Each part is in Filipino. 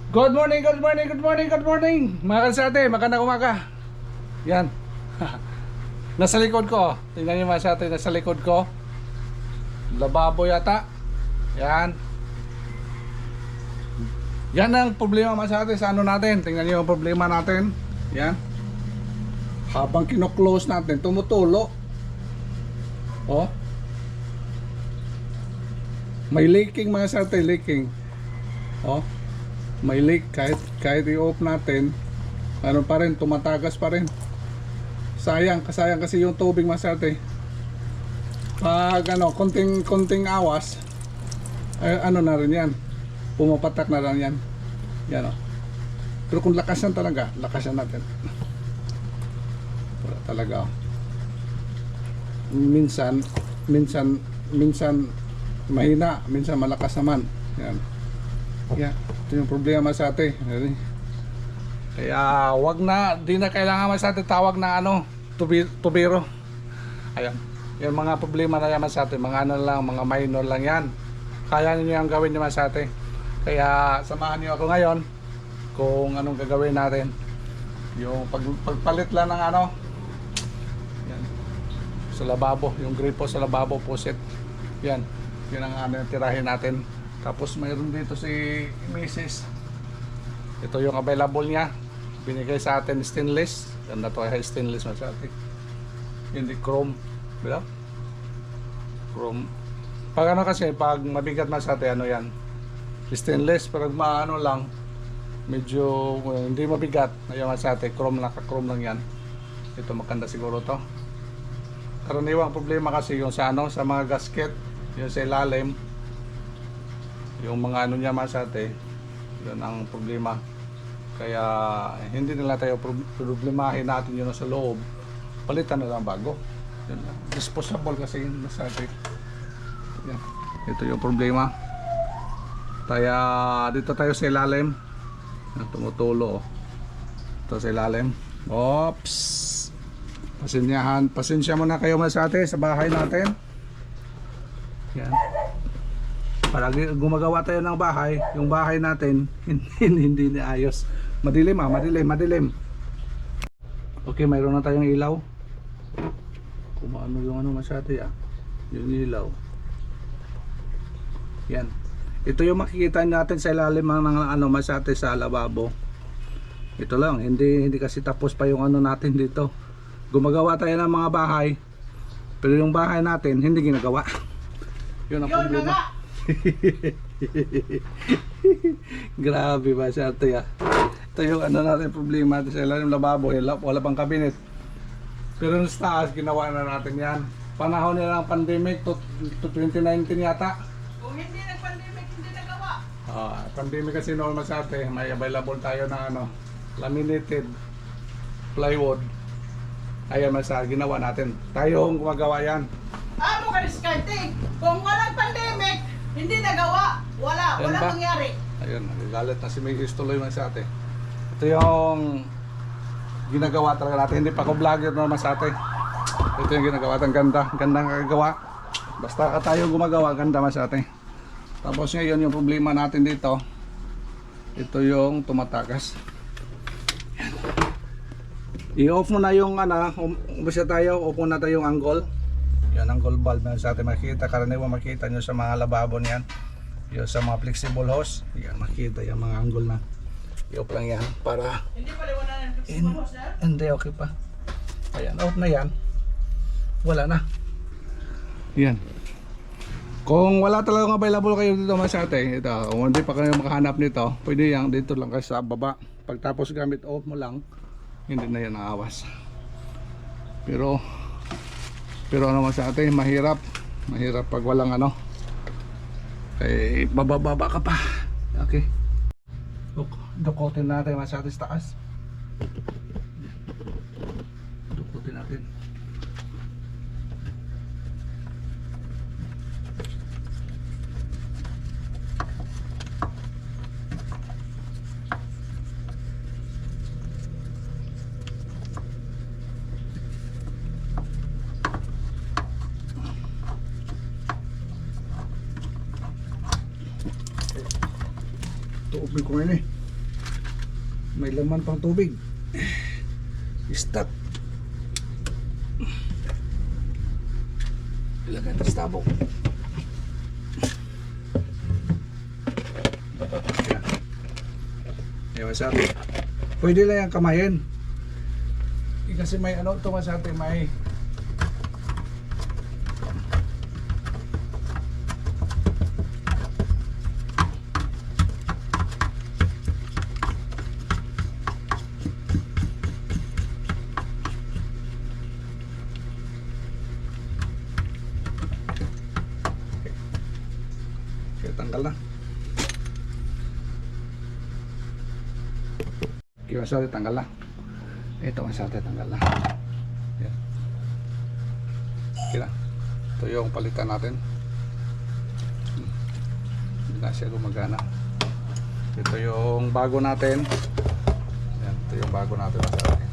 Good morning, good morning, good morning, good morning. Mga kalsate, magandang umaga. Yan. Nasa likod ko. Tingnan niyo mga kalsate, nasa likod ko. Lababo yata. Yan. Yan ang problema mga kalsate sa ano natin. Tingnan niyo yung problema natin. Yan. Habang kino-close natin, tumutulo. Oh. May leaking mga kalsate, leaking. Oh. May leak kahit i-off natin, ano pa rin, tumatagas pa rin. Sayang kasi yung tubig masarte. Pag ano, konting awas, ano na rin yan, pumapatak na rin yan. Yan o. Pero kung lakasan talaga, lakasan natin. Wala talaga o. Minsan mahina, minsan malakas naman. Yan. Yeah, ito yung problema sa atin. Kaya wag na, di na kailangan sa atin tawag na ano, tubiro. Ayan, yung mga problema na yaman sa atin, mga ano lang, mga minor lang yan. Kaya niyo yung gawin naman sa atin. Kaya samahan niyo ako ngayon kung anong gagawin natin. Yung pagpalit lang ng ano, yan, sa lababo, yung gripo sa lababo, puset. Yan, yun ang ano yung tirahin natin. Tapos mayroon dito si Mrs. Ito yung available niya. Binigay sa atin stainless. Ganda to ay stainless sa atin. Hindi chrome. Bila? Chrome. Pag ano kasi, pag mabigat sa atin, ano yan? Stainless. Pag maano lang, medyo hindi mabigat. Ngayon sa atin, chrome lang yan. Ito maganda siguro to. Karaniwang problema kasi yung sa ano, sa mga gasket, yung sa ilalim. Yung mga ano niya masate, yun ang problema. Kaya hindi nila tayo problemahin natin yun sa loob. Palitan na lang bago. Yun lang. Disposable kasi yun masate. Yan. Ito yung problema. Kaya dito tayo sa ilalim. Tumutulo. Ito sa ilalim. Oops. Pasensya muna kayo masate sa bahay natin. Yan. Para gumagawa tayo ng bahay, yung bahay natin hindi ayos. Madilim madilim. Okay, mayroon na tayong ilaw. Kung ano yung ano masyati yung ilaw. Yan. Ito yung makikita natin sa ilalim ng ano masyati sa lababo. Ito lang, hindi kasi tapos pa yung ano natin dito. Gumagawa tayo ng mga bahay, pero yung bahay natin hindi ginagawa. Yun ang problema. Grabe ba siya ito ya. Ito yung ano natin problema sa ilalim lababo, wala pang cabinet. Pero sa taas ginawa na natin yan. Panahon nila ng pandemic to 2019 yata. Kung hindi nag-pandemic, hindi nagawa. Pandemic kasi normal sa atin, may available tayo ng ano, laminated plywood. Ayan masa ginawa natin. Tayo ang gumagawa yan. Mo ka diskarte. Kung walang pandemic, hindi nagawa. Wala ba? mangyari. Ayun, nagagalit na si May tuloy man sa atin. Ito yung ginagawa talaga natin. Hindi pa ako vlogger naman sa atin. Ito yung ginagawa. Ang ganda. Gandang kagagawa. Basta ka tayo gumagawa, ganda man sa atin. Tapos ngayon yung problema natin dito. Ito yung tumatagas. I-off mo na yung ano. Umpisa tayo. Off mo na tayo yung angle. Yan ang angle bulb na sa atin makita. Karaniwang makita nyo sa mga lababo niyan. Yung sa mga flexible hose. Yan makita yung mga angle na. I-off lang yan para Hindi pa liwanan ng flexible hose na? hindi okay pa. Ayan, off na yan. Wala na. Yan. Kung wala talagang available kayo dito sa atin, ito, kung hindi pa kayo makahanap nito, pwede yan dito lang kayo sa baba. Pagtapos gamit off mo lang, hindi na yan naawas. Pero ano sa atin, mahirap pag walang ano, kay bababa ka pa. Okay, dukutin natin sa atin sa taas. Dukutin natin. Tuupin ko ngayon eh. May laman pang tubig. Stock. Ilagay natin sa tabok. Yan. Yan masate. Pwede lang yung kamayin. Kasi may ano ito masate, may tanggal na. Okay, masate tanggal na. Ito masate tanggal na. Yan. Okay na. Ito yung palitan natin. Hindi na siya gumagana. Ito yung bago natin. Yan. Ito yung bago natin masate.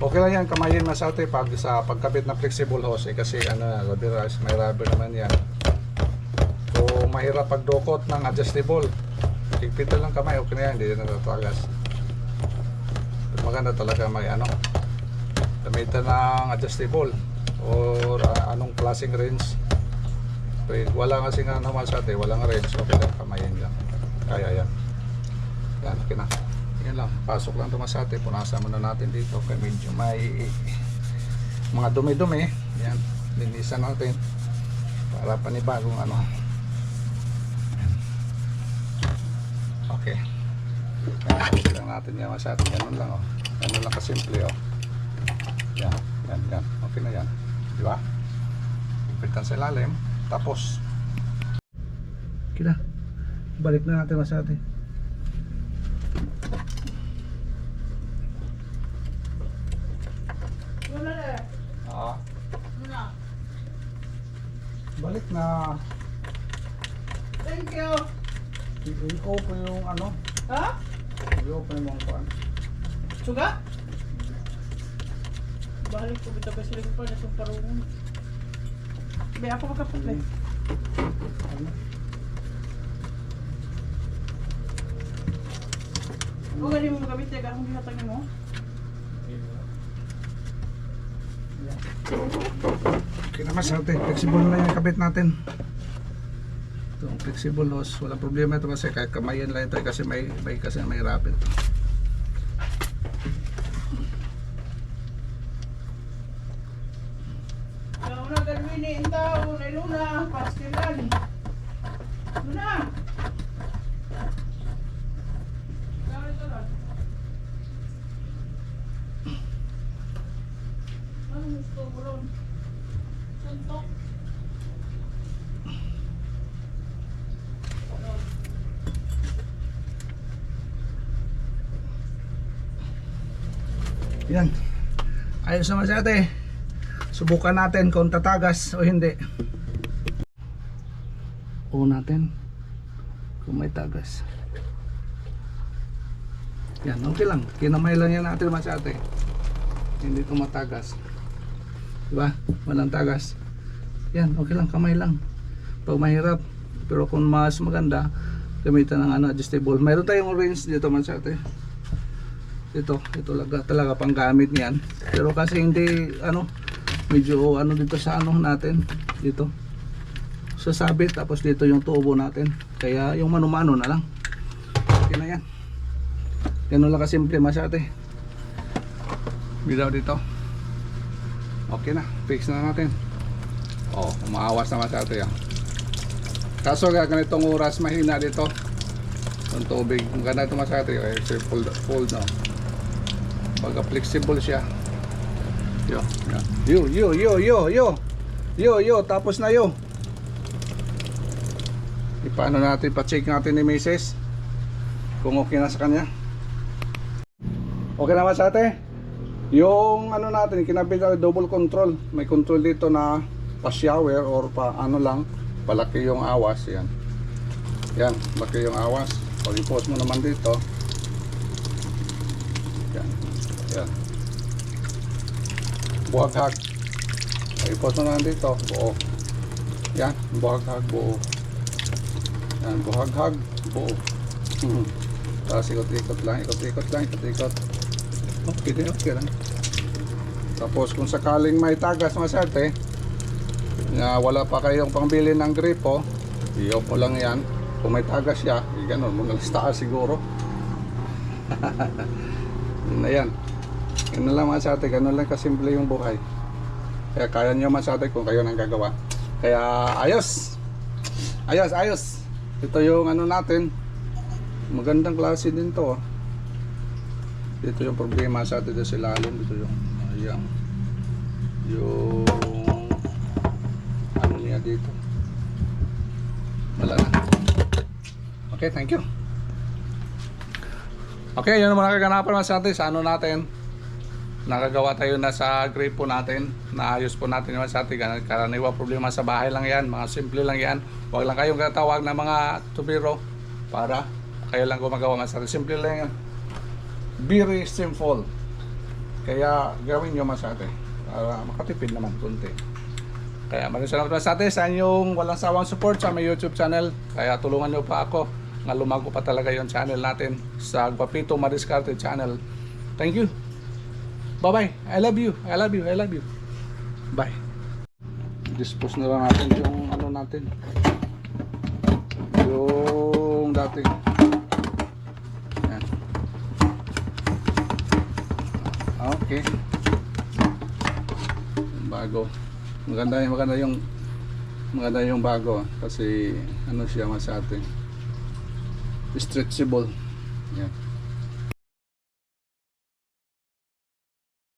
Okay lang yan, kamayin masate pag sa pagkabit na flexible hose kasi ano, may rubber naman yan. Mahirap pagdukot ng adjustable. Higpitan lang kamay, okay na yan, hindi na natatagas. Maganda talaga may ano, gamitan ng adjustable or anong klaseng range. Wala kasi nga naman sa atin, walang range, okay lang, kamayin lang. Kaya yan. Yan, okay na. Yan lang, pasok lang ito sa atin, punasan muna natin dito kaya medyo may mga dumi-dumi. Yan, linisan natin para panibagong ano. Okay. Okay lang natin yan masyado. Ganun lang oh. Ganun lang kasimple oh. Yan. Yan. Yan. Okay na yan. Di ba? Ipitan sa ilalim. Tapos. Okay na. Balik na natin masyado. Wala na. Wala. Balik na. Thank you. I-open yung ano. Ha? I-open yung mga kuwan. Suga? Balik ko bita pa sila pa na parungan. Be ako makaputle. Ano? O gani mo gamit ya akong gihatag mo. Okay naman sa atin. Flexible na yung kabit natin. Itong flexible hose, walang problema ito kasi kahit kamayan lang ito kasi may rapid. Una galwini intaw na luna pastilan. Luna. Ano gusto mo ron? Suntok. Yan. Ayos naman sa atin. Subukan natin kung tatagas o hindi. O natin kung may tagas. Yan, okay lang. Kinamay lang yan natin mas ate. Hindi ito matagas. Diba? Walang tagas. Yan, okay lang. Kamay lang. Pag mahirap. Pero kung mas maganda, gamitan ng ano, adjustable. Mayroon tayong range dito mas ate. Ito talaga pang gamit niyan. Pero kasi hindi ano, medyo ano dito sa ano natin dito. Sasabit tapos dito yung tubo natin. Kaya yung mano-mano na lang. Okay na yan. Ganun lang kasimple masyate. Bidaw dito. Okay na, fix na natin. Oh, umaawas na masyate yan. Kaso ganitong oras mahina dito. Yung tubig, maganda ito masyate. Fold na. Pagka flexible siya. Yo, tapos na yo. Paano natin, pa-check natin ni Mrs. kung okay na sa kanya. Okay naman sa ate. Yung ano natin, kinabit na double control. May control dito na pa-shower or pa ano lang, palaki yung awas. Yan. Yan, palaki yung awas. Pag i-post mo naman dito. Yan. Yan. Buhaghag. I-post mo naman dito. Buo. Yan. Buhaghag. Buo. Yan. Buhaghag. Buo. Tapos ikot-ikot lang, ikot-ikot lang, ikot-ikot. Okay lang. Tapos kung sakaling may tagas masarte, na wala pa kayong pangbili ng gripo, i-off mo lang yan. Kung may tagas siya, gano'n, mga listaas siguro. Yun na yan. Yun na lang masarte, gano'n lang kasimple yung buhay. Kaya kaya nyo masarte kung kayo nang gagawa. Kaya ayos! Ayos! Ito yung ano natin. Magandang klase din to. Dito yung problema sa atin sa ilalim. Dito yung ayan. Yung ano niya dito. Wala na. Okay, thank you. Okay, yun naman nakaganapan naman sa atin sa ano natin. Nakagawa tayo na sa gripo natin. Naayos po natin naman sa atin. Karaniwa problema sa bahay lang yan. Mga simple lang yan. Huwag lang kayong katawag na mga tubiro para kayo lang gumagawa mas simple lang yan. Very simple. Kaya gawin nyo mas ate para makatipid naman kunti. Kaya maraming salamat sa ate sa inyong walang sawang support sa my YouTube channel. Kaya tulungan nyo pa ako nga lumago pa talaga yung channel natin sa Guapito Madiskarte channel. Thank you. Bye bye. I love you. Bye. Dispose na lang natin yung ano natin. Yung dating yan. Okay. Bago. Maganda yung bago kasi ano siya mas atin. Stretchable. Yan.